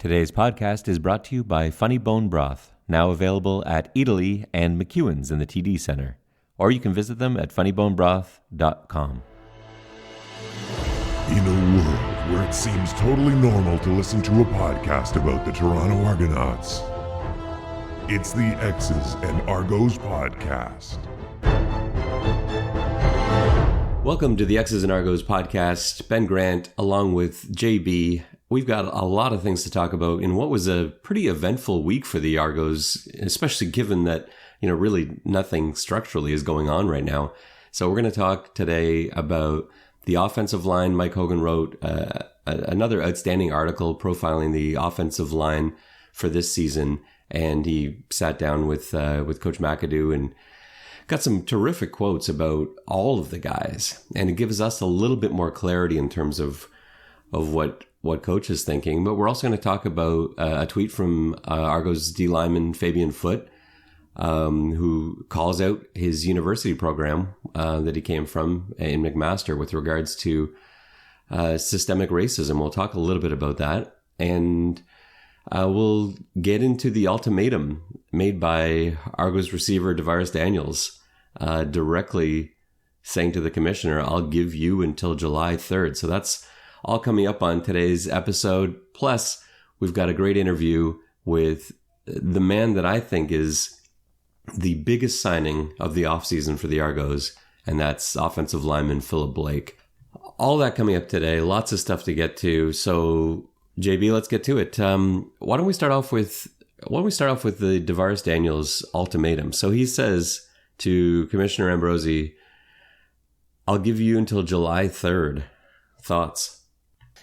Today's podcast is brought to you by Funny Bone Broth, now available at Eataly and McEwen's in the TD Center. Or you can visit them at funnybonebroth.com. In a world where it seems totally normal to listen to a podcast about the Toronto Argonauts, it's the X's and Argos podcast. Welcome to the X's and Argos podcast. Ben Grant, along with JB. We've got a lot of things to talk about in what was a pretty eventful week for the Argos, especially given that, really nothing structurally is going on right now. So we're going to talk today about the offensive line. Mike Hogan wrote another outstanding article profiling the offensive line for this season, and he sat down with Coach McAdoo and got some terrific quotes about all of the guys, and it gives us a little bit more clarity in terms of what Coach is thinking. But we're also going to talk about a tweet from Argos D lineman Fabion Foote, who calls out his university program that he came from in McMaster with regards to systemic racism. We'll talk a little bit about that, and we'll get into the ultimatum made by Argos receiver DaVaris Daniels, directly saying to the commissioner, "I'll give you until July 3rd. So that's all coming up on today's episode. Plus, we've got a great interview with the man that I think is the biggest signing of the offseason for the Argos, and that's offensive lineman Philip Blake. All that coming up today. Lots of stuff to get to. So, JB, let's get to it. Why don't we start off with the DaVaris Daniels ultimatum? So he says to Commissioner Ambrosi, "I'll give you until July 3rd. Thoughts?"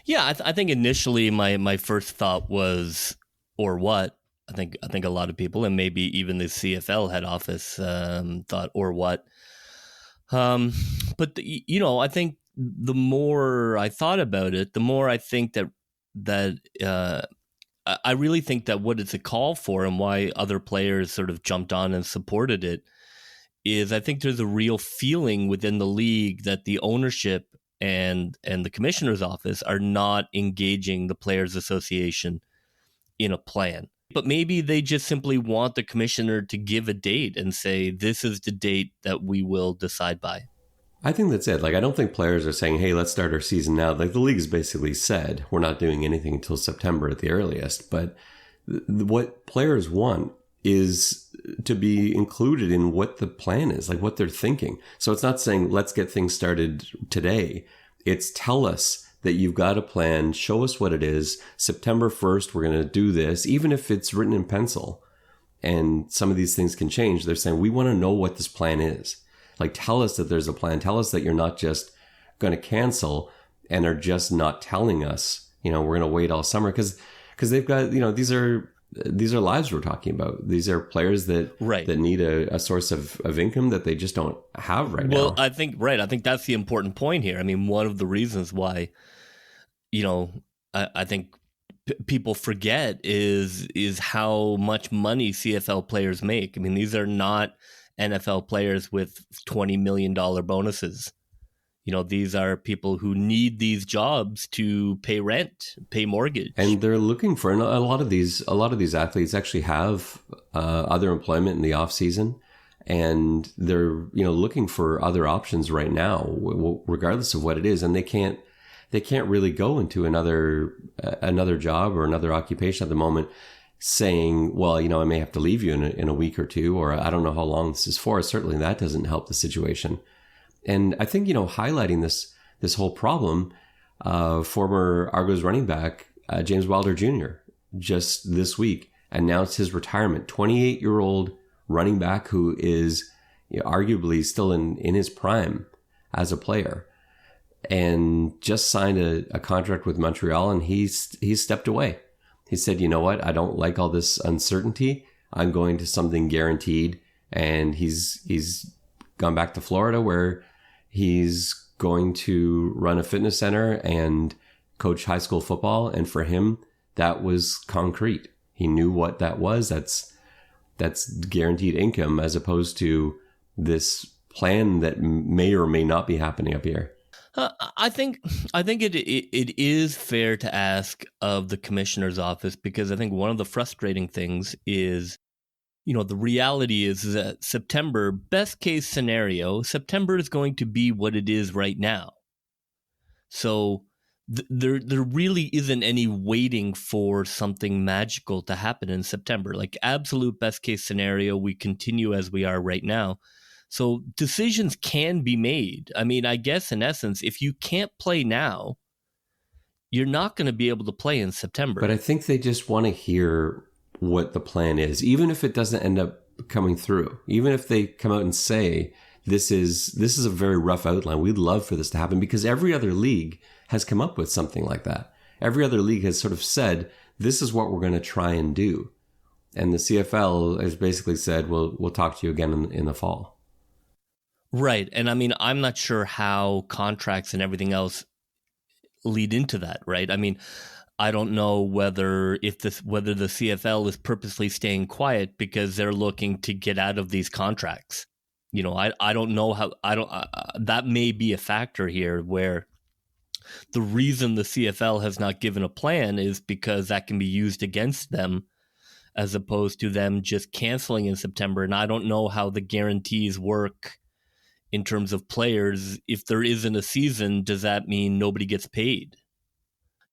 Yeah, I think initially my first thought was, or what? I think a lot of people, and maybe even the CFL head office, thought, or what? But I think the more I thought about it, the more I think that I really think that what it's a call for, and why other players sort of jumped on and supported it, is I think there's a real feeling within the league that the ownership and the commissioner's office are not engaging the Players Association in a plan. But maybe they just simply want the commissioner to give a date and say, this is the date that we will decide by. I think that's it. I don't think players are saying, hey, let's start our season now. The league has basically said, we're not doing anything until September at the earliest. But what players want is to be included in what the plan is, what they're thinking. So it's not saying, let's get things started today. It's tell us that you've got a plan, show us what it is. September 1st, we're going to do this, even if it's written in pencil. And some of these things can change. They're saying, we want to know what this plan is. Tell us that there's a plan. Tell us that you're not just going to cancel and are just not telling us, we're going to wait all summer. Because they've got, these are lives we're talking about. These are players that need a source of income that they just don't have now. Well, I think that's the important point here. I mean, one of the reasons why, I think people forget is how much money CFL players make. I mean, these are not NFL players with $20 million bonuses. These are people who need these jobs to pay rent, pay mortgage. And they're looking for, and a lot of these athletes actually have other employment in the off season, and they're, looking for other options right now, regardless of what it is. And they can't really go into another job or another occupation at the moment saying, well, I may have to leave you in a week or two, or I don't know how long this is for. Certainly that doesn't help the situation. And I think, highlighting this whole problem, former Argos running back James Wilder Jr. just this week announced his retirement. 28-year-old running back who is arguably still in his prime as a player, and just signed a contract with Montreal, and he's stepped away. He said, you know what, I don't like all this uncertainty. I'm going to something guaranteed. And he's gone back to Florida, where he's going to run a fitness center and coach high school football. And for him, that was concrete. He knew what that was. That's guaranteed income, as opposed to this plan that may or may not be happening up here. I think it is fair to ask of the commissioner's office, because I think one of the frustrating things is, the reality is that September, best case scenario, September is going to be what it is right now. So there really isn't any waiting for something magical to happen in September. Like, absolute best case scenario, we continue as we are right now. So decisions can be made. I mean, I guess in essence, if you can't play now, you're not going to be able to play in September. But I think they just want to hear what the plan is, even if it doesn't end up coming through. Even if they come out and say, this is a very rough outline, we'd love for this to happen, because every other league has come up with something like that. Every other league has sort of said, this is what we're going to try and do. And the CFL has basically said, we'll talk to you again in the fall. Right. And I mean, I'm not sure how contracts and everything else lead into that, right? I mean, I don't know whether the CFL is purposely staying quiet because they're looking to get out of these contracts. I don't know how. That may be a factor here, where the reason the CFL has not given a plan is because that can be used against them, as opposed to them just canceling in September. And I don't know how the guarantees work in terms of players. If there isn't a season, does that mean nobody gets paid?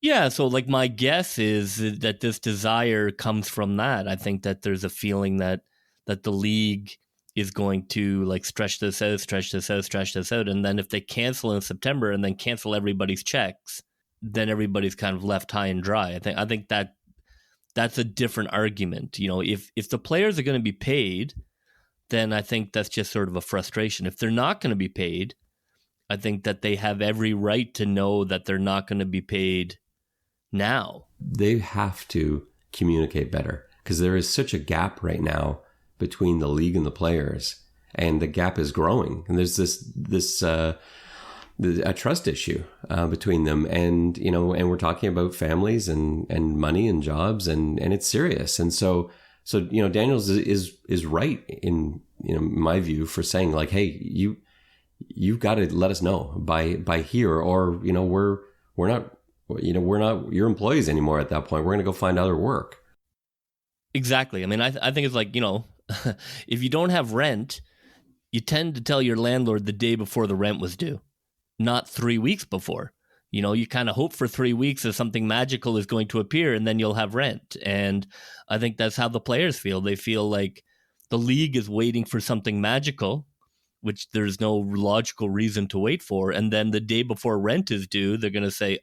Yeah, so like my guess is that this desire comes from that. I think that there's a feeling that the league is going to like stretch this out. And then if they cancel in September and then cancel everybody's checks, then everybody's kind of left high and dry. I think that that's a different argument. If the players are going to be paid, then I think that's just sort of a frustration. If they're not going to be paid, I think that they have every right to know that they're not going to be paid now. They have to communicate better, because there is such a gap right now between the league and the players, and the gap is growing. And there's a trust issue between them, and and we're talking about families and money and jobs, and it's serious. And so Daniels is right in my view for saying, like, hey, you've got to let us know by here, or we're not your employees anymore at that point. We're going to go find other work. Exactly. I mean, I think it's like, if you don't have rent, you tend to tell your landlord the day before the rent was due, not 3 weeks before. You kind of hope for 3 weeks that something magical is going to appear, and then you'll have rent. And I think that's how the players feel. They feel like the league is waiting for something magical, which there's no logical reason to wait for. And then the day before rent is due, they're going to say,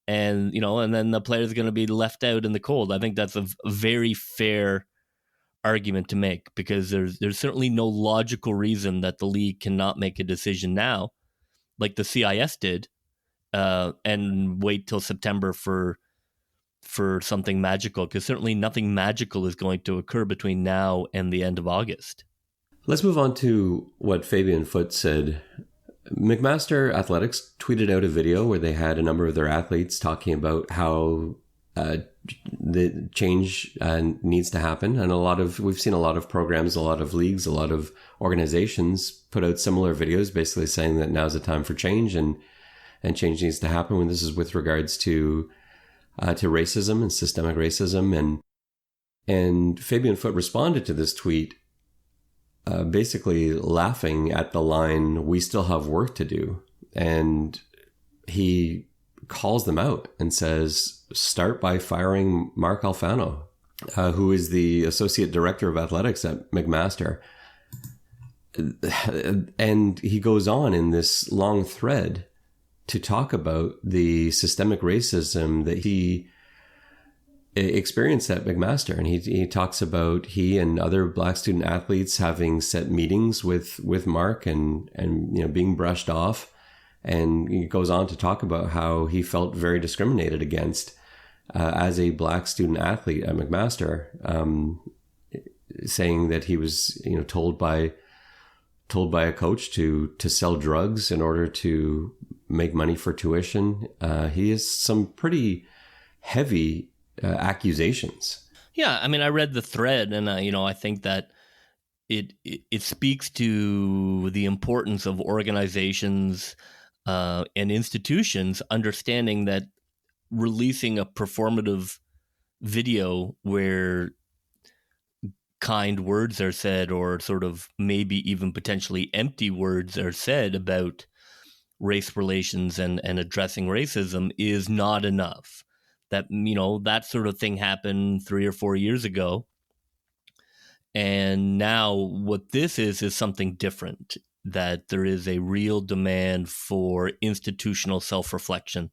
and then the player's going to be left out in the cold. I think that's a very fair argument to make, because there's certainly no logical reason that the league cannot make a decision now, like the CIS did, and wait till September for something magical, because certainly nothing magical is going to occur between now and the end of August. Let's move on to what Fabion Foote said. McMaster Athletics tweeted out a video where they had a number of their athletes talking about how the change needs to happen. And we've seen a lot of programs, a lot of leagues, a lot of organizations put out similar videos basically saying that now's the time for change, and change needs to happen when this is with regards to racism and systemic racism. And Fabion Foote responded to this tweet basically laughing at the line, "We still have work to do." And he calls them out and says, start by firing Mark Alfano, who is the associate director of athletics at McMaster. And he goes on in this long thread to talk about the systemic racism that he experienced at McMaster. And he talks about he and other Black student athletes having set meetings with Mark and being brushed off. And he goes on to talk about how he felt very discriminated against as a Black student athlete at McMaster, saying that he was told by a coach to sell drugs in order to make money for tuition. He has some pretty heavy accusations. Yeah, I mean, I read the thread, and I think that it speaks to the importance of organizations and institutions understanding that releasing a performative video where kind words are said, or sort of maybe even potentially empty words are said about race relations and addressing racism, is not enough. That, that sort of thing happened 3 or 4 years ago. And now what this is something different, that there is a real demand for institutional self-reflection,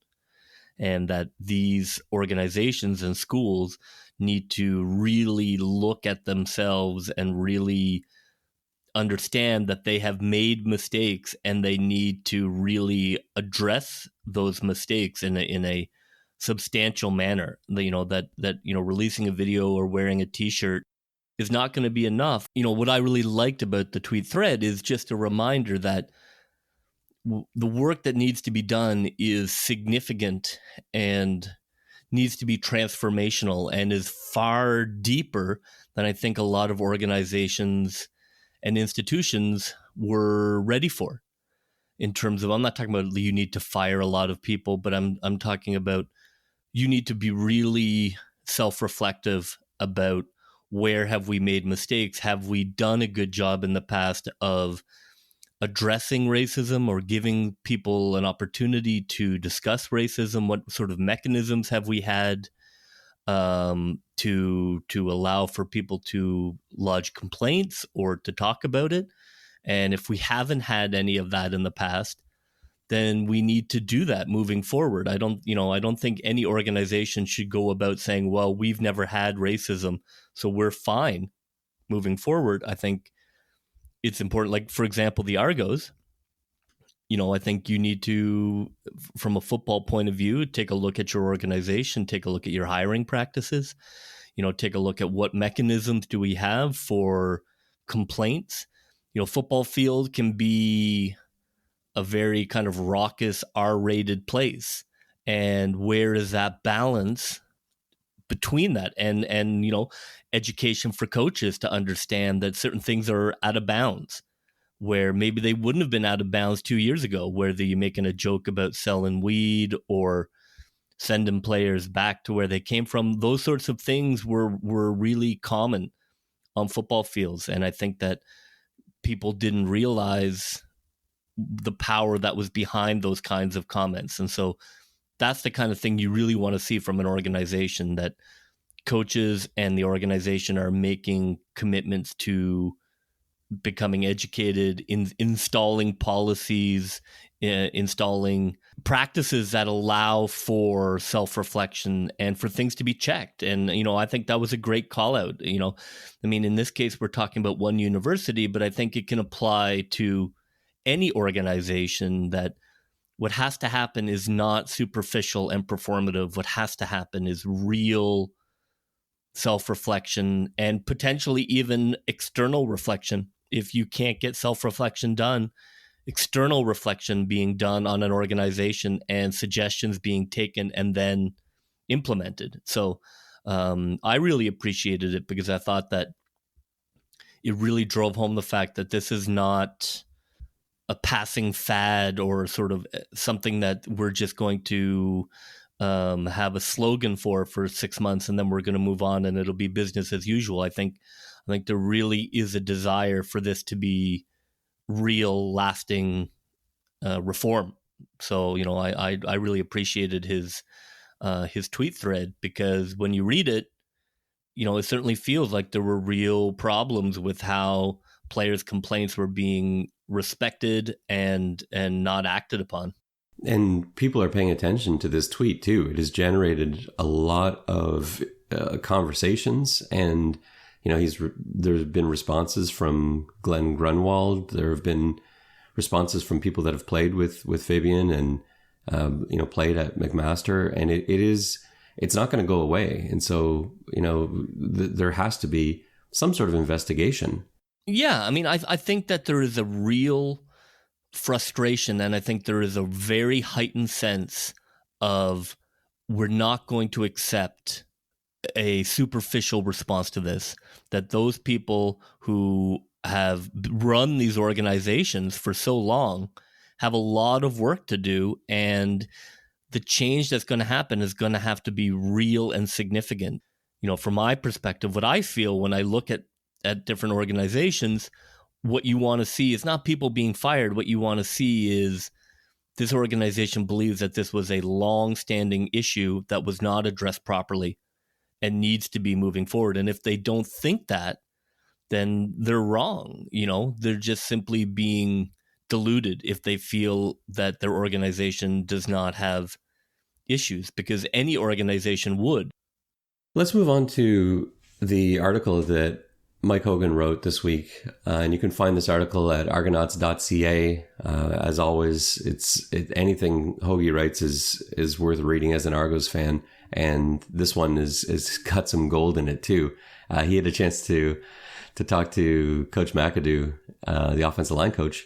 and that these organizations and schools need to really look at themselves and really understand that they have made mistakes, and they need to really address those mistakes in a substantial manner. That releasing a video or wearing a t-shirt is not going to be enough. What I really liked about the tweet thread is just a reminder that the work that needs to be done is significant and needs to be transformational, and is far deeper than I think a lot of organizations and institutions were ready for. In terms of, I'm not talking about you need to fire a lot of people, but I'm talking about you need to be really self-reflective about, where have we made mistakes? Have we done a good job in the past of addressing racism or giving people an opportunity to discuss racism? What sort of mechanisms have we had to allow for people to lodge complaints or to talk about it? And if we haven't had any of that in the past, then we need to do that moving forward. I don't think any organization should go about saying, well, we've never had racism, so we're fine moving forward. I think it's important. Like, for example, the Argos, I think you need to, from a football point of view, take a look at your organization, take a look at your hiring practices, take a look at what mechanisms do we have for complaints. Football field can be a very kind of raucous, R-rated place. And where is that balance between that and education for coaches to understand that certain things are out of bounds, where maybe they wouldn't have been out of bounds 2 years ago, whether you're making a joke about selling weed or sending players back to where they came from. Those sorts of things were really common on football fields. And I think that people didn't realize the power that was behind those kinds of comments. And so that's the kind of thing you really want to see from an organization, that coaches and the organization are making commitments to becoming educated, in installing policies, installing practices that allow for self-reflection and for things to be checked. And, I think that was a great call out. In this case, we're talking about one university, but I think it can apply to any organization, that what has to happen is not superficial and performative. What has to happen is real self-reflection, and potentially even external reflection. If you can't get self-reflection done, external reflection being done on an organization and suggestions being taken and then implemented. So I really appreciated it, because I thought that it really drove home the fact that this is not a passing fad or sort of something that we're just going to have a slogan for 6 months and then we're going to move on and it'll be business as usual. I think there really is a desire for this to be real, lasting reform. So, I really appreciated his tweet thread, because when you read it, it certainly feels like there were real problems with how players' complaints were being respected and not acted upon. And people are paying attention to this tweet too. It has generated a lot of conversations, and there's been responses from Glenn Grunwald. There have been responses from people that have played with Fabion and played at McMaster, and it's not going to go away. And so there has to be some sort of investigation. Yeah, I think that there is a real frustration, and I think there is a very heightened sense of, we're not going to accept a superficial response to this, that those people who have run these organizations for so long have a lot of work to do, and the change that's going to happen is going to have to be real and significant. From my perspective, what I feel when I look at different organizations, what you want to see is not people being fired. What you want to see is this organization believes that this was a long-standing issue that was not addressed properly and needs to be moving forward. And if they don't think that, then they're wrong. They're just simply being deluded if they feel that their organization does not have issues, because any organization would. Let's move on to the article that Mike Hogan wrote this week. And you can find this article at argonauts.ca. As always, anything Hoagie writes is worth reading as an Argos fan. And this one is got some gold in it too. He had a chance to talk to Coach McAdoo, the offensive line coach.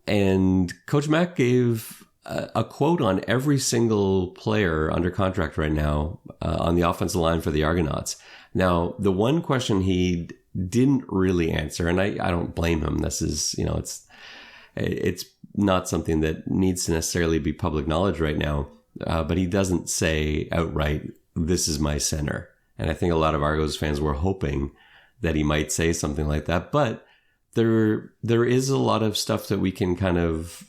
And Coach Mac gave a quote on every single player under contract right now on the offensive line for the Argonauts. Now, the one question he didn't really answer, and I don't blame him. This is, it's not something that needs to necessarily be public knowledge right now. But he doesn't say outright, this is my center. And I think a lot of Argos fans were hoping that he might say something like that. But there is a lot of stuff that we can kind of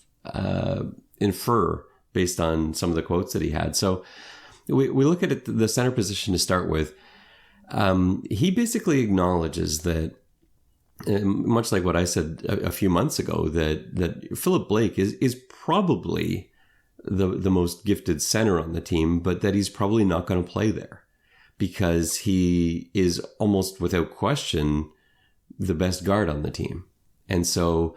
infer based on some of the quotes that he had. So we look at the center position to start with. He basically acknowledges that, much like what I said a few months ago, that Philip Blake is probably the most gifted center on the team, but that he's probably not going to play there because he is almost without question the best guard on the team. And so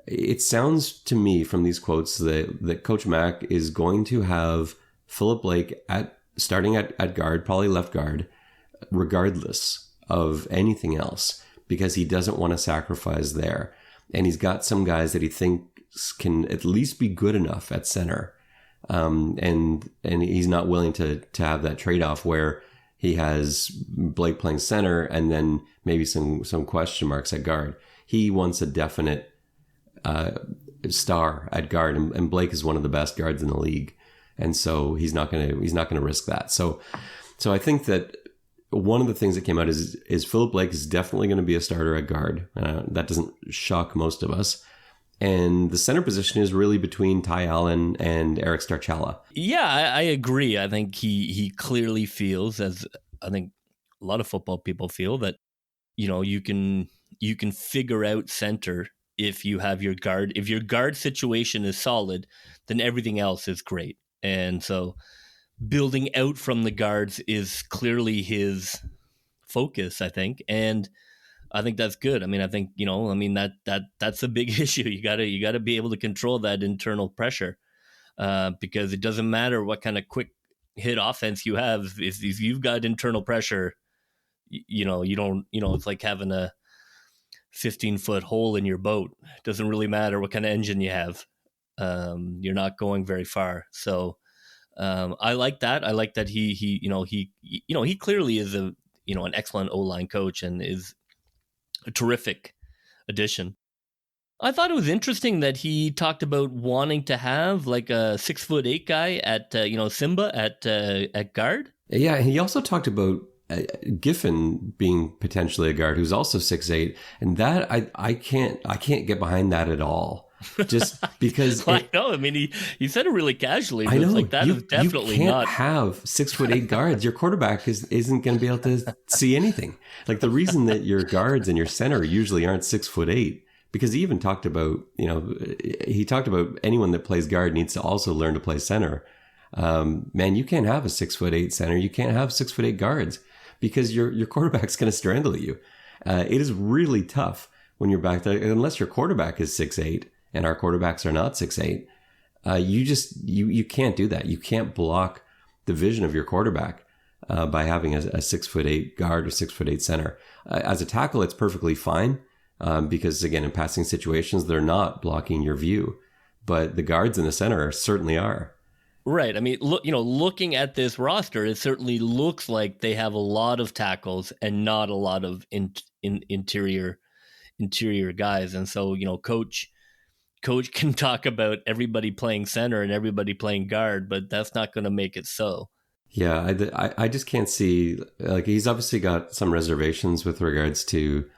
it sounds to me from these quotes that Coach Mac is going to have Philip Blake starting at guard, probably left guard, regardless of anything else, because he doesn't want to sacrifice there. And he's got some guys that he thinks can at least be good enough at center. And he's not willing to have that trade-off where he has Blake playing center and then maybe some question marks at guard. He wants a definite star at guard, and Blake is one of the best guards in the league, and so he's not gonna risk that. So I think that one of the things that came out is Philip Blake is definitely going to be a starter at guard. That doesn't shock most of us. And the center position is really between Ty Allen and Eric Starchella. Yeah, I agree. I think he clearly feels, as I think a lot of football people feel, that you can figure out center if you have your guard. If your guard situation is solid, then everything else is great. And so building out from the guards is clearly his focus, I think. And I think that's good. I think, that's a big issue. You gotta be able to control that internal pressure, because it doesn't matter what kind of quick hit offense you have. If you've got internal pressure, you don't, it's like having a 15-foot hole in your boat. It doesn't really matter what kind of engine you have. You're not going very far. So I like that. I like that he clearly is an excellent O-line coach and is a terrific addition. I thought it was interesting that he talked about wanting to have like a 6'8" guy at Simba at guard. Yeah, he also talked about Giffen being potentially a guard who's also 6'8", and that I can't get behind that at all. Just because I know. He said it really casually. I know. Like that is definitely you can't not have 6'8" guards. Your quarterback isn't going to be able to see anything. Like the reason that your guards and your center usually aren't 6'8", because he even talked about anyone that plays guard needs to also learn to play center. Man, you can't have a 6'8" center. You can't have 6'8" guards because your quarterback's going to strangle you. It is really tough when you're back there, unless your quarterback is 6'8". And our quarterbacks are not 6'8". You can't do that. You can't block the vision of your quarterback by having a 6'8" guard or 6'8" center. As a tackle, it's perfectly fine because again, in passing situations, they're not blocking your view. But the guards in the center certainly are. Right. Looking at this roster, it certainly looks like they have a lot of tackles and not a lot coach can talk about everybody playing center and everybody playing guard, but that's not going to make it so. Yeah, I just can't see, like, he's obviously got some reservations with regards to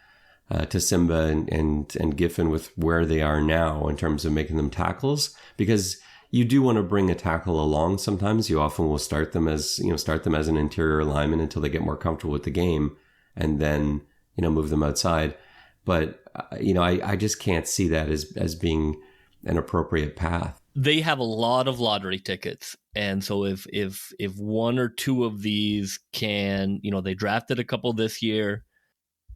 Simba and Giffen with where they are now in terms of making them tackles, because you do want to bring a tackle along. Sometimes you often will start them as an interior lineman until they get more comfortable with the game, and then, move them outside. But, I just can't see that as being an appropriate path. They have a lot of lottery tickets. And so if one or two of these can, they drafted a couple this year,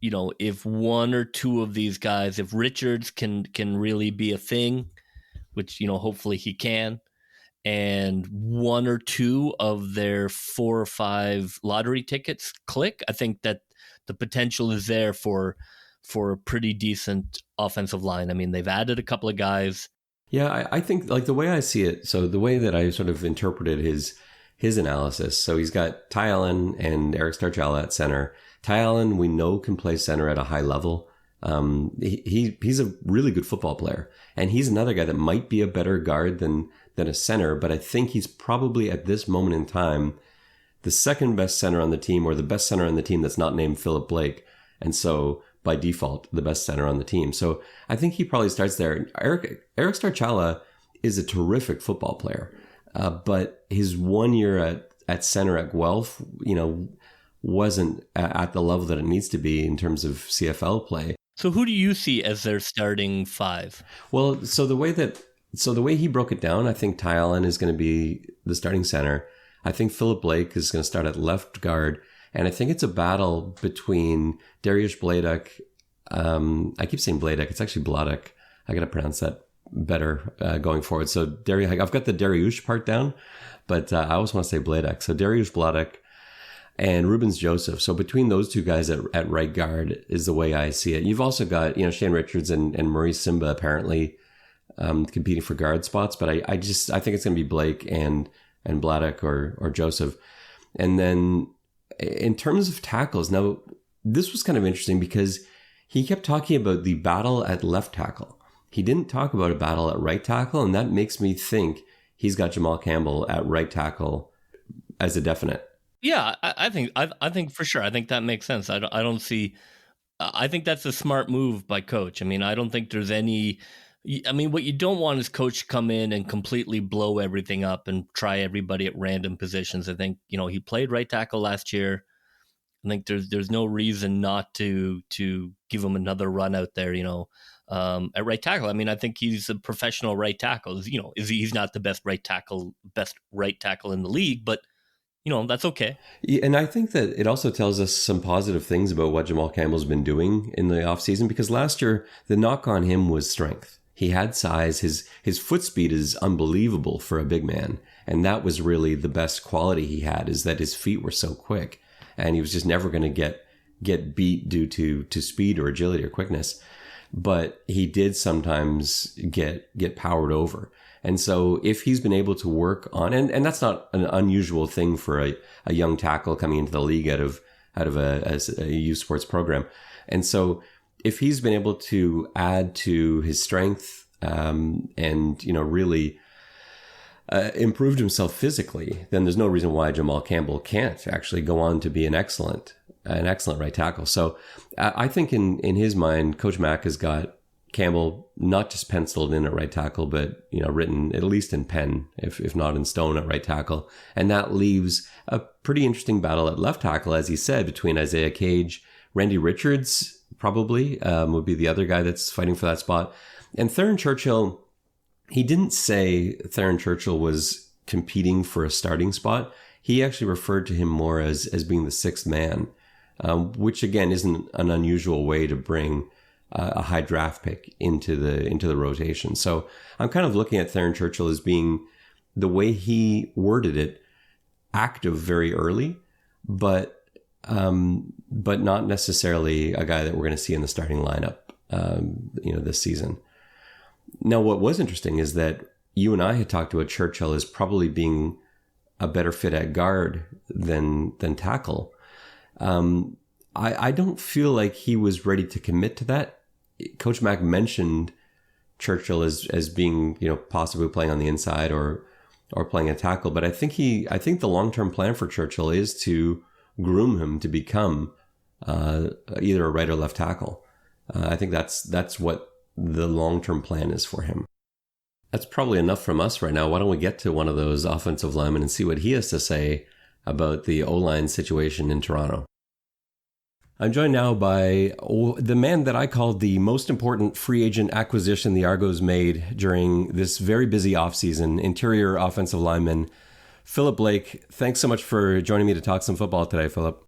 if one or two of these guys, if Richards can really be a thing, which, hopefully he can, and one or two of their 4 or 5 lottery tickets click, I think that the potential is there for a pretty decent offensive line. I mean, they've added a couple of guys. Yeah, I think, like, the way I see it, so the way that I sort of interpreted his analysis, so he's got Ty Allen and Eric Starchella at center. Ty Allen, we know, can play center at a high level. He's a really good football player, and he's another guy that might be a better guard than a center, but I think he's probably at this moment in time the second best center on the team, or the best center on the team that's not named Philip Blake. And so by default, the best center on the team. So I think he probably starts there. Eric Starchella is a terrific football player, but his 1 year at center at Guelph, wasn't at the level that it needs to be in terms of CFL play. So who do you see as their starting 5? Well, so the way he broke it down, I think Ty Allen is going to be the starting center. I think Philip Blake is going to start at left guard. And I think it's a battle between Dariusz Bladek. I keep saying Bladek. It's actually Bladek. I got to pronounce that better going forward. So I've got the Dariusz part down, but I always want to say Bladek. So Dariusz Bladek and Rubens Joseph. So between those two guys at right guard is the way I see it. You've also got, Shane Richards and Maurice Simba apparently competing for guard spots, but I think it's going to be Blake and Bladek or Joseph. And then in terms of tackles, now this was kind of interesting because he kept talking about the battle at left tackle. He didn't talk about a battle at right tackle, and that makes me think he's got Jamal Campbell at right tackle as a definite. Yeah, I think for sure. I think that makes sense. I don't see. I think that's a smart move by coach. I mean, I don't think there's any. I mean, what you don't want is coach to come in and completely blow everything up and try everybody at random positions. I think, he played right tackle last year. I think there's no reason not to give him another run out there, at right tackle. I mean, I think he's a professional right tackle. He's not the best right tackle in the league, but that's okay. Yeah, and I think that it also tells us some positive things about what Jamal Campbell's been doing in the offseason, because last year the knock on him was strength. He had size. His foot speed is unbelievable for a big man. And that was really the best quality he had, is that his feet were so quick. And he was just never going to get beat due to speed or agility or quickness. But he did sometimes get powered over. And so if he's been able to work on, and that's not an unusual thing for a young tackle coming into the league out of a youth sports program. And so if he's been able to add to his strength, and really improved himself physically, then there's no reason why Jamal Campbell can't actually go on to be an excellent right tackle. So I think in his mind, Coach Mack has got Campbell not just penciled in at right tackle, but written at least in pen, if not in stone, at right tackle, and that leaves a pretty interesting battle at left tackle, as he said, between Isaiah Cage, Randy Richards. Probably would be the other guy that's fighting for that spot. And Theron Churchill, he didn't say Theron Churchill was competing for a starting spot. He actually referred to him more as being the sixth man, which again isn't an unusual way to bring a high draft pick into the rotation. So I'm kind of looking at Theron Churchill as being, the way he worded it, active very early, but not necessarily a guy that we're going to see in the starting lineup, this season. Now, what was interesting is that you and I had talked about Churchill as probably being a better fit at guard than tackle. I don't feel like he was ready to commit to that. Coach Mack mentioned Churchill as being, possibly playing on the inside or playing a tackle. But I think the long-term plan for Churchill is to groom him to become either a right or left tackle. I think that's what the long-term plan is for him. That's probably enough from us right now. Why don't we get to one of those offensive linemen and see what he has to say about the O-line situation in Toronto. I'm joined now by the man that I called the most important free agent acquisition the Argos made during this very busy offseason, interior offensive lineman, Philip Blake. Thanks so much for joining me to talk some football today, Philip.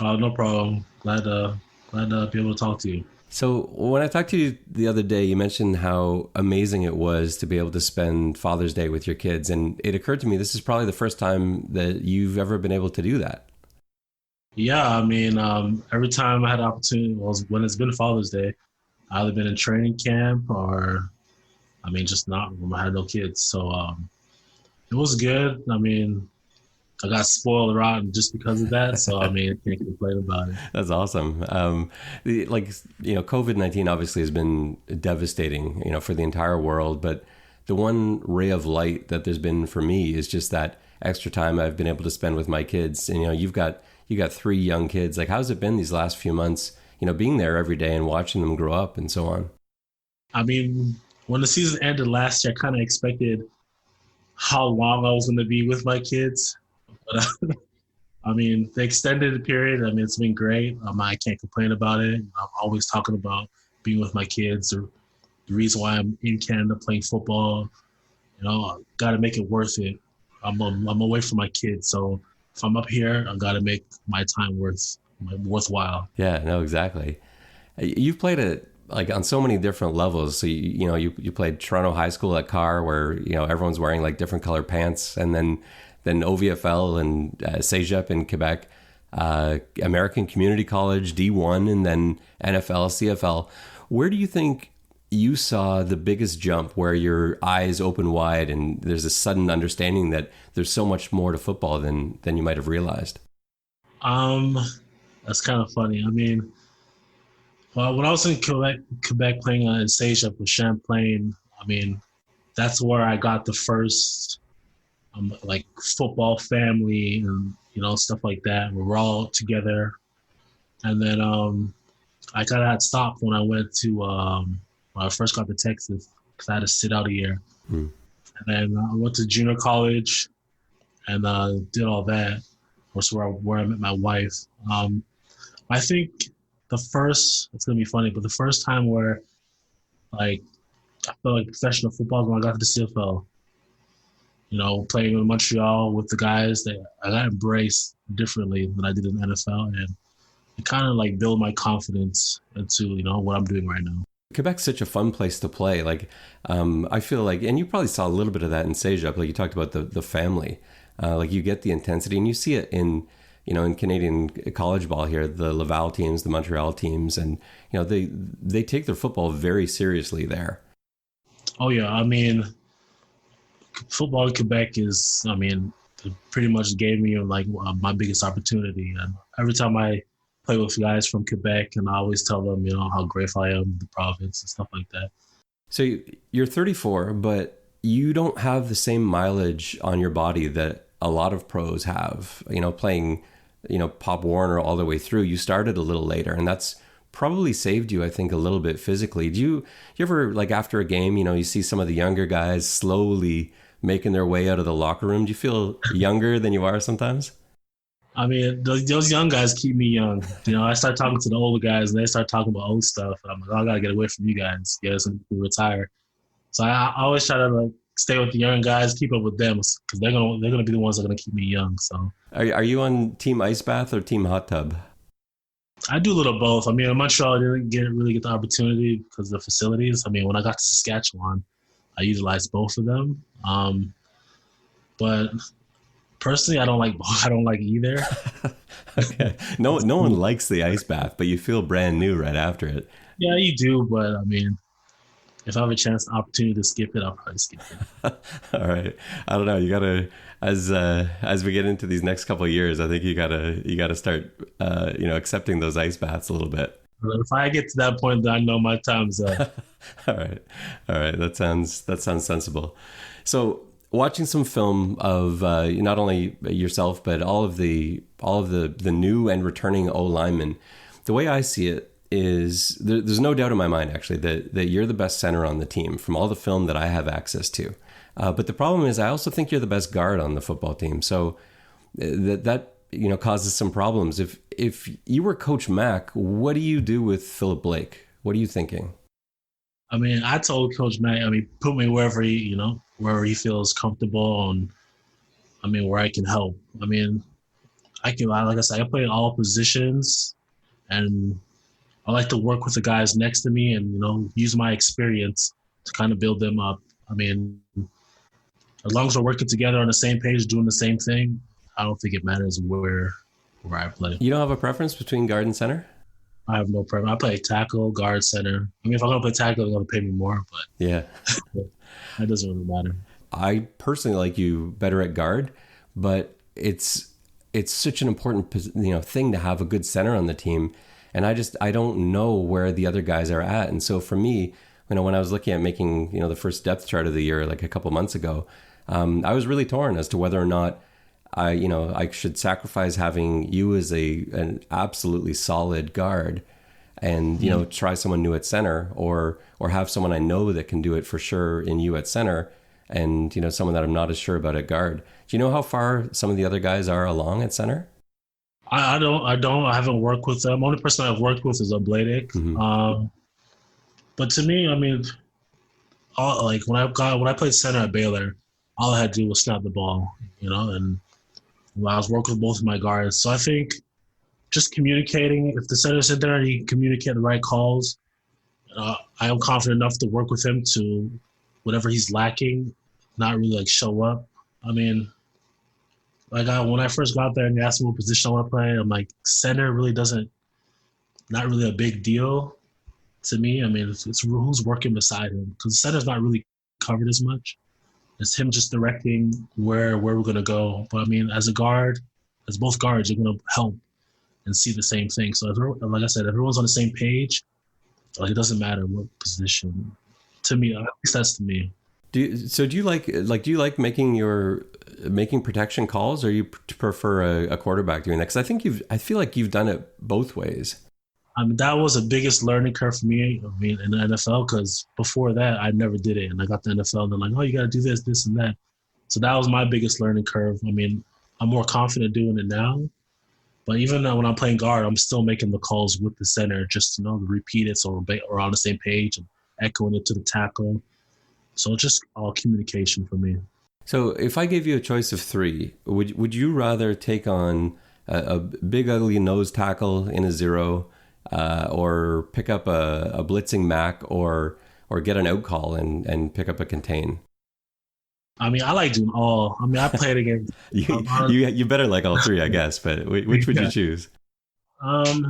No problem. Glad to be able to talk to you. So when I talked to you the other day, you mentioned how amazing it was to be able to spend Father's Day with your kids. And it occurred to me, this is probably the first time that you've ever been able to do that. Yeah, every time I had an opportunity, when it's been Father's Day, I've either been in training camp or, just not when I had no kids. So it was good. I got spoiled rotten just because of that. So, I can't complain about it. That's awesome. COVID-19 obviously has been devastating, for the entire world. But the one ray of light that there's been for me is just that extra time I've been able to spend with my kids. And, you got 3 young kids. Like, how's it been these last few months, being there every day and watching them grow up and so on? When the season ended last year, I kind of expected how long I was going to be with my kids. But the extended period, it's been great. I can't complain about it. I'm always talking about being with my kids, the reason why I'm in Canada playing football. Got to make it worth it. I'm away from my kids, so if I'm up here, I've got to make my time worthwhile. Yeah, no, exactly. You've played it on so many different levels. So you played Toronto High School at Carr, where everyone's wearing different color pants, and then OVFL and Cégep in Quebec, American Community College, D1, and then NFL, CFL. Where do you think you saw the biggest jump, where your eyes open wide and there's a sudden understanding that there's so much more to football than you might have realized? That's kind of funny. When I was in Quebec playing in Cégep with Champlain, that's where I got the first football family and stuff like that. We're all together, and then I kind of had stopped when I went to when I first got to Texas because I had to sit out a year. And then I went to junior college and did all that. That's where I met my wife. I think it's gonna be funny, but the first time where I felt like professional football was when I got to the CFL. Playing in Montreal with the guys, that I got embraced differently than I did in the NFL, and it kind of built my confidence into what I'm doing right now. Quebec's such a fun place to play. I feel like, and you probably saw a little bit of that in Cégep. You talked about the family. You get the intensity, and you see it in Canadian college ball here, the Laval teams, the Montreal teams, and they take their football very seriously there. Oh yeah, football in Quebec is, it pretty much gave me my biggest opportunity. And every time I play with guys from Quebec, and I always tell them, how grateful I am to the province and stuff like that. So you're 34, but you don't have the same mileage on your body that a lot of pros have, playing, Pop Warner all the way through. You started a little later, and that's probably saved you, I think, a little bit physically. Do you ever, after a game, you see some of the younger guys slowly making their way out of the locker room? Do you feel younger than you are sometimes? Those young guys keep me young. I start talking to the older guys, and they start talking about old stuff. I'm like, I gotta get away from you guys. Yes, and retire. So I always try to stay with the young guys, keep up with them, because they're gonna be the ones that are gonna keep me young. So are you on team ice bath or team hot tub? I do a little of both. In Montreal, I didn't really get the opportunity because of the facilities. When I got to Saskatchewan, I utilized both of them. But personally, I don't like either. Okay. No one likes the ice bath, but you feel brand new right after it. Yeah, you do. But if I have a chance, opportunity to skip it, I'll probably skip it. All right. I don't know. You gotta, as we get into these next couple of years, I think you gotta start, accepting those ice baths a little bit. If I get to that point, then I know my time's up. All right. That sounds sensible. So, watching some film of not only yourself but all of the new and returning O linemen, the way I see it is there's no doubt in my mind actually that you're the best center on the team from all the film that I have access to. But the problem is I also think you're the best guard on the football team. So that causes some problems. If you were Coach Mack, what do you do with Philip Blake? What are you thinking? I mean, I told Coach Mack, put me wherever he feels comfortable, and where I can help. I can, like I said, I play in all positions, and I like to work with the guys next to me and, use my experience to kind of build them up. As long as we're working together on the same page, doing the same thing, I don't think it matters where I play. You don't have a preference between guard and center? I have no preference. I play tackle, guard, center. If I'm going to play tackle, they're going to pay me more. But yeah, that doesn't really matter. I personally like you better at guard, but it's such an important thing to have a good center on the team. And I don't know where the other guys are at. And so for me, when I was looking at making, the first depth chart of the year, like a couple months ago, I was really torn as to whether or not I should sacrifice having you as an absolutely solid guard and, try someone new at center or have someone I know that can do it for sure in you at center and, someone that I'm not as sure about at guard. Do you know how far some of the other guys are along at center? I don't. I haven't worked with them. Only person I've worked with is Obladic. Mm-hmm. But to me, when I played center at Baylor, all I had to do was snap the ball, and I was working with both of my guards. So I think just communicating, if the center's in there and he can communicate the right calls, I am confident enough to work with him to whatever he's lacking, not really show up. When I first got there and they asked me what position I want to play, I'm like, center really not really a big deal to me. It's who's working beside him because the center's not really covered as much. It's him just directing where we're going to go. But as a guard, as both guards, you're going to help and see the same thing. So like I said, everyone's on the same page. It doesn't matter what position. To me, at least that's to me. Do you like making protection calls, or you prefer a quarterback doing that? Because I feel like you've done it both ways. That was the biggest learning curve for me. In the NFL, because before that I never did it, and I got the NFL, and they're like, "Oh, you got to do this, this, and that." So that was my biggest learning curve. I'm more confident doing it now, but even when I'm playing guard, I'm still making the calls with the center, just to repeat it so we're on the same page and echoing it to the tackle. So it's just all communication for me. So if I gave you a choice of three, would you rather take on a big ugly nose tackle in a zero, or pick up a blitzing Mac, or get an out call and pick up a contain? I like doing all. I played against. you better like all three, I guess. But which would you choose? I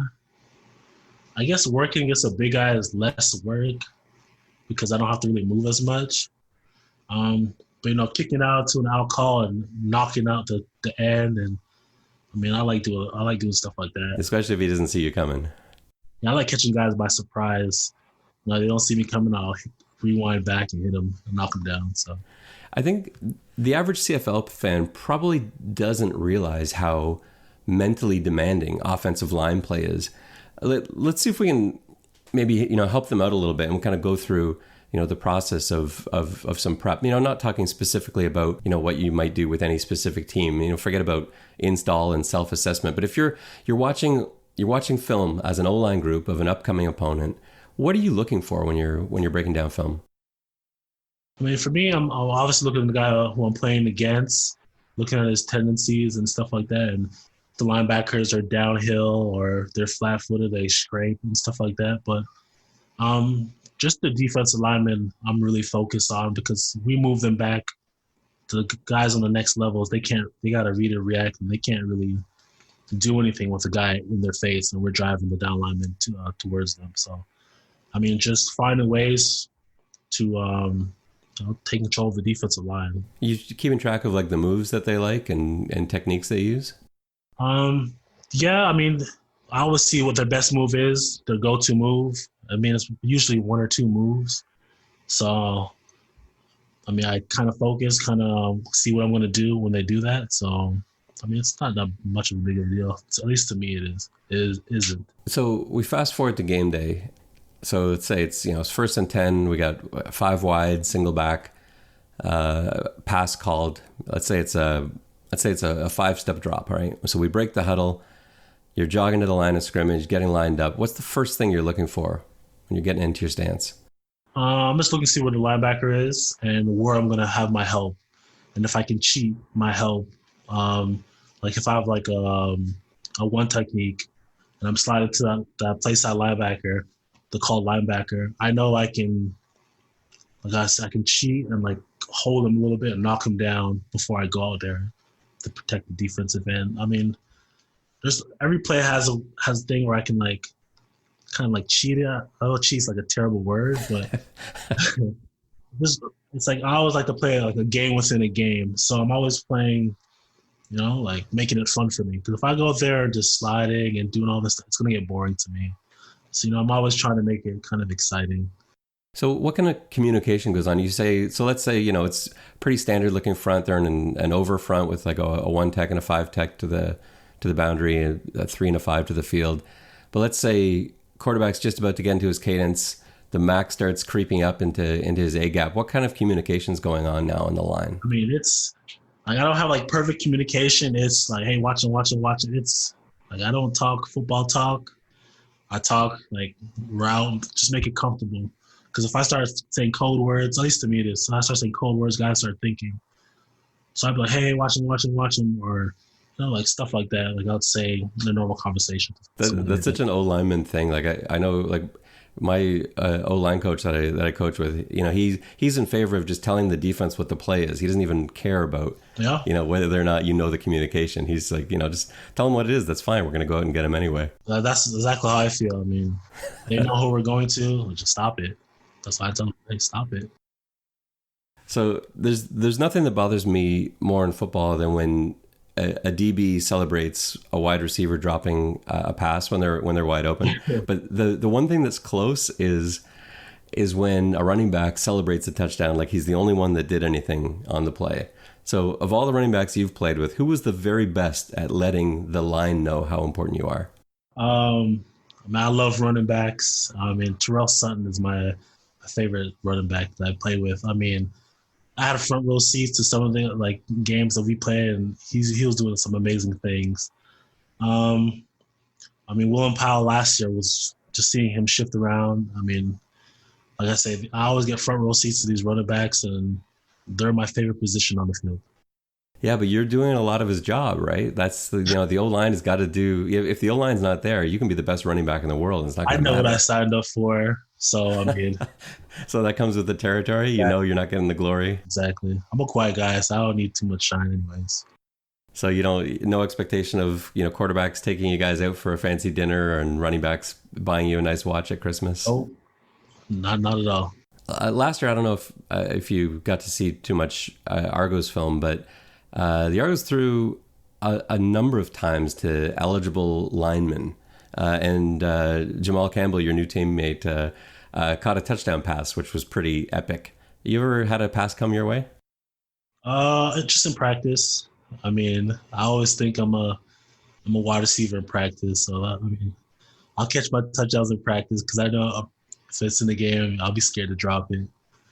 guess working against a big guy is less work because I don't have to really move as much. But kicking out to an out call and knocking out the end, and I like doing stuff like that. Especially if he doesn't see you coming. Yeah, I like catching guys by surprise. They don't see me coming, I'll rewind back and hit them and knock them down. So I think the average CFL fan probably doesn't realize how mentally demanding offensive line play is. Let's see if we can maybe help them out a little bit and kind of go through the process of some prep. Not talking specifically about what you might do with any specific team. Forget about install and self-assessment. But if you're watching film as an O-line group of an upcoming opponent, what are you looking for when you're breaking down film? For me, I'm obviously looking at the guy who I'm playing against, looking at his tendencies and stuff like that. And the linebackers are downhill or they're flat-footed, they scrape and stuff like that. But just the defensive linemen I'm really focused on, because we move them back to the guys on the next levels. They got to read and react, and they can't really do anything with a guy in their face, and we're driving the down linemen towards them. So, just finding ways to take control of the defensive line. You keeping track of the moves that they like and techniques they use? Yeah, I always see what their best move is, their go-to move. I mean, it's usually one or two moves. So, I mean, I kind of focus, kind of see what I'm going to do when they do that. So, I mean, it's not that much of a big of a deal. At least to me, it is. It isn't. So we fast forward to game day. So let's say it's it's 1st and 10. We got 5 wide, single back, pass called. Let's say it's a 5-step drop. All right. So we break the huddle. You're jogging to the line of scrimmage, getting lined up. What's the first thing you're looking for when you're getting into your stance? I'm just looking to see where the linebacker is and where I'm going to have my help, and if I can cheat my help. Like if I have like a one technique and I'm sliding to that play side linebacker, the called linebacker, I know I can, like I said, I can cheat and like hold him a little bit and knock him down before I go out there to protect the defensive end. I mean, every play has a thing where I can like kind of like cheat it. Oh, cheat's like a terrible word, but it's like I always like to play like a game within a game. So I'm always playing, like making it fun for me. Because if I go there just sliding and doing all this stuff, it's going to get boring to me. So, I'm always trying to make it kind of exciting. So what kind of communication goes on? You say, so let's say, it's pretty standard looking front. They're in an over front with like a 1 tech and a 5 tech to the boundary, and a 3 and a 5 to the field. But let's say quarterback's just about to get into his cadence. The Mac starts creeping up into his A gap. What kind of communication's going on now on the line? I mean, it's like I don't have like perfect communication. It's like, hey, watch it. It's like I don't talk football talk. I talk like route, just make it comfortable. Because if I start saying code words, at least to me it is. So I start saying code words, guys start thinking. So I'd be like, hey, watch him, or like stuff like that. Like I'd say in a normal conversation. That's such an O-lineman thing. Like I know, like my O-line coach that I coach with, he's in favor of just telling the defense what the play is. He doesn't even care about, whether or not the communication. He's like, just tell them what it is. That's fine. We're going to go out and get him anyway. That's exactly how I feel. I mean, they know who we're going to. Just stop it. That's why I tell them, hey, stop it. So there's nothing that bothers me more in football than when a DB celebrates a wide receiver dropping a pass when they're wide open. But the one thing that's close is when a running back celebrates a touchdown like he's the only one that did anything on the play. So of all the running backs you've played with, who was the very best at letting the line know how important you are? I love running backs. Terrell Sutton is my favorite running back that I play with. I mean, I had a front row seat to some of the like games that we played, and he was doing some amazing things. William Powell last year was just seeing him shift around. I mean, like I say, I always get front row seats to these running backs, and they're my favorite position on the field. Yeah, but you're doing a lot of his job, right? That's the O-line has got to do. If the O-line's not there, you can be the best running back in the world. And it's not. I know what I signed up for, so I mean. So that comes with the territory. You know, you're not getting the glory. Exactly. I'm a quiet guy, so I don't need too much shine, anyways. So no expectation of quarterbacks taking you guys out for a fancy dinner and running backs buying you a nice watch at Christmas. Oh, not at all. Last year, I don't know if you got to see too much Argos film, but the Argos threw a number of times to eligible linemen, and Jamal Campbell, your new teammate, caught a touchdown pass, which was pretty epic. You ever had a pass come your way? Just in practice. I mean, I always think I'm a wide receiver in practice, so I'll catch my touchdowns in practice because I know if it's in the game, I'll be scared to drop it.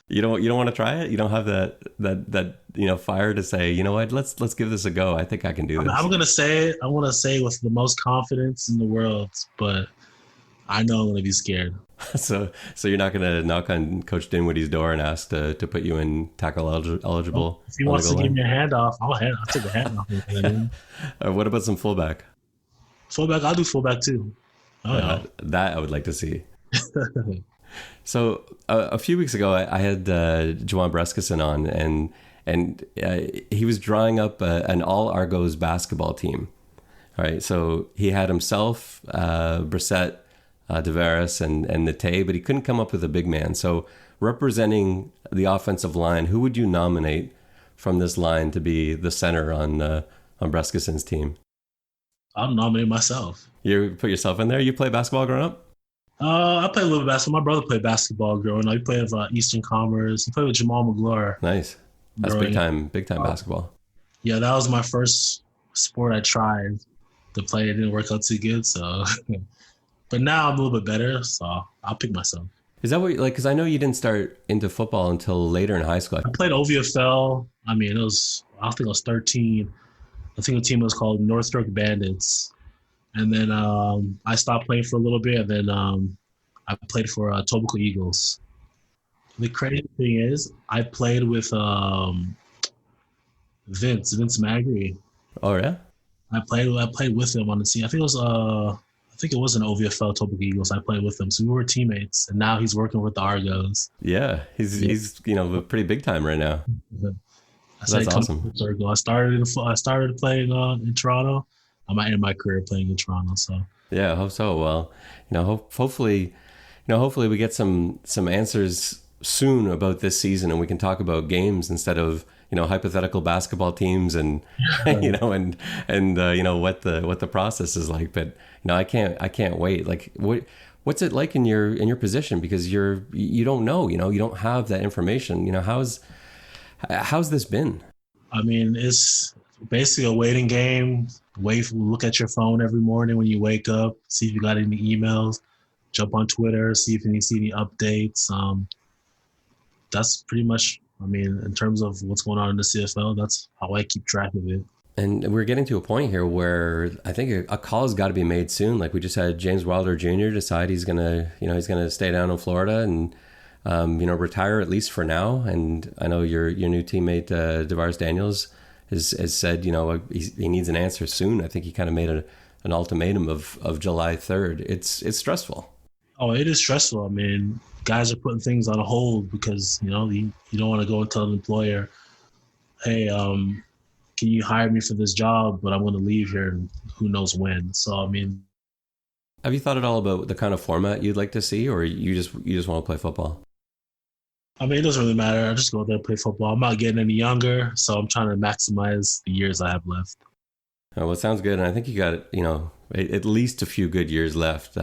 You don't want to try it? You don't have that fire to say, you know what, let's give this a go. I think I can do this. I'm gonna say it. I want to say with the most confidence in the world, but I know I'm gonna be scared. So you're not gonna knock on Coach Dinwiddie's door and ask to put you in tackle eligible? Well, if he wants to give me a handoff, I'll take a handoff. What about some fullback? Fullback, I'll do fullback too. That I would like to see. So a few weeks ago, I had Juwan Breskison on, and he was drawing up an all Argos basketball team. All right, so he had himself, Brissett, DaVaris, and Nate, but he couldn't come up with a big man. So representing the offensive line, who would you nominate from this line to be the center on Breskison's team? I'll nominate myself. You put yourself in there? You play basketball growing up? I played a little bit of basketball. My brother played basketball growing up. He played with Eastern Commerce. He played with Jamal McGlure. Nice. That's big time basketball. Yeah, that was my first sport I tried to play. It didn't work out too good, so. But now I'm a little bit better, so I'll pick myself. Is that what you like? Because I know you didn't start into football until later in high school. I played OVFL. I think I was 13. I think the team was called Northbrook Bandits. And then I stopped playing for a little bit, and then I played for Tobico Eagles. The crazy thing is, I played with Vince Magri. Oh yeah, I played with him on the team. I think it was an OVFL Tobico Eagles. I played with him, so we were teammates. And now he's working with the Argos. Yeah, he's pretty big time right now. That's awesome. I started playing in Toronto. I might end my career playing in Toronto. So yeah, I hope so. Well, hopefully we get some answers soon about this season, and we can talk about games instead of hypothetical basketball teams and and what the process is like. But I can't wait. Like what's it like in your position, because you don't know, you don't have that information. How's this been? I mean, it's basically a waiting game. Look at your phone every morning when you wake up, see if you got any emails, jump on Twitter, see if you see any updates. That's pretty much, in terms of what's going on in the CFL, that's how I keep track of it. And we're getting to a point here where I think a call has got to be made soon. Like we just had James Wilder Jr. decide he's gonna stay down in Florida and retire, at least for now. And I know your new teammate DaVaris Daniels has said he needs an answer soon. I think he kind of made an ultimatum of July 3rd. It's stressful. Oh, it is stressful. Guys are putting things on hold because you don't want to go and tell the employer, hey, can you hire me for this job, but I'm going to leave here and who knows when. So have you thought at all about the kind of format you'd like to see, or you just want to play football? It doesn't really matter. I just go there and play football. I'm not getting any younger, so I'm trying to maximize the years I have left. Oh, well, it sounds good. And I think you got, at least a few good years left.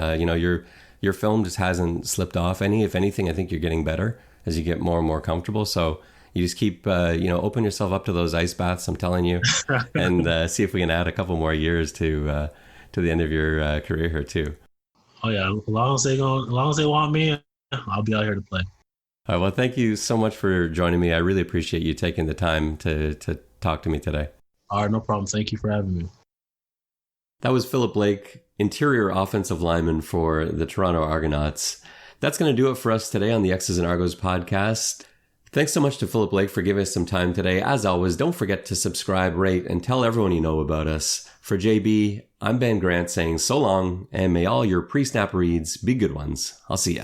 Your film just hasn't slipped off any. If anything, I think you're getting better as you get more and more comfortable. So you just keep, open yourself up to those ice baths, I'm telling you, and see if we can add a couple more years to the end of your career here too. Oh yeah, as long as they want me, I'll be out here to play. All right, well, thank you so much for joining me. I really appreciate you taking the time to talk to me today. All right, no problem. Thank you for having me. That was Philip Blake, interior offensive lineman for the Toronto Argonauts. That's going to do it for us today on the X's and Argos podcast. Thanks so much to Philip Blake for giving us some time today. As always, don't forget to subscribe, rate, and tell everyone you know about us. For JB, I'm Ben Grant saying so long, and may all your pre-snap reads be good ones. I'll see ya.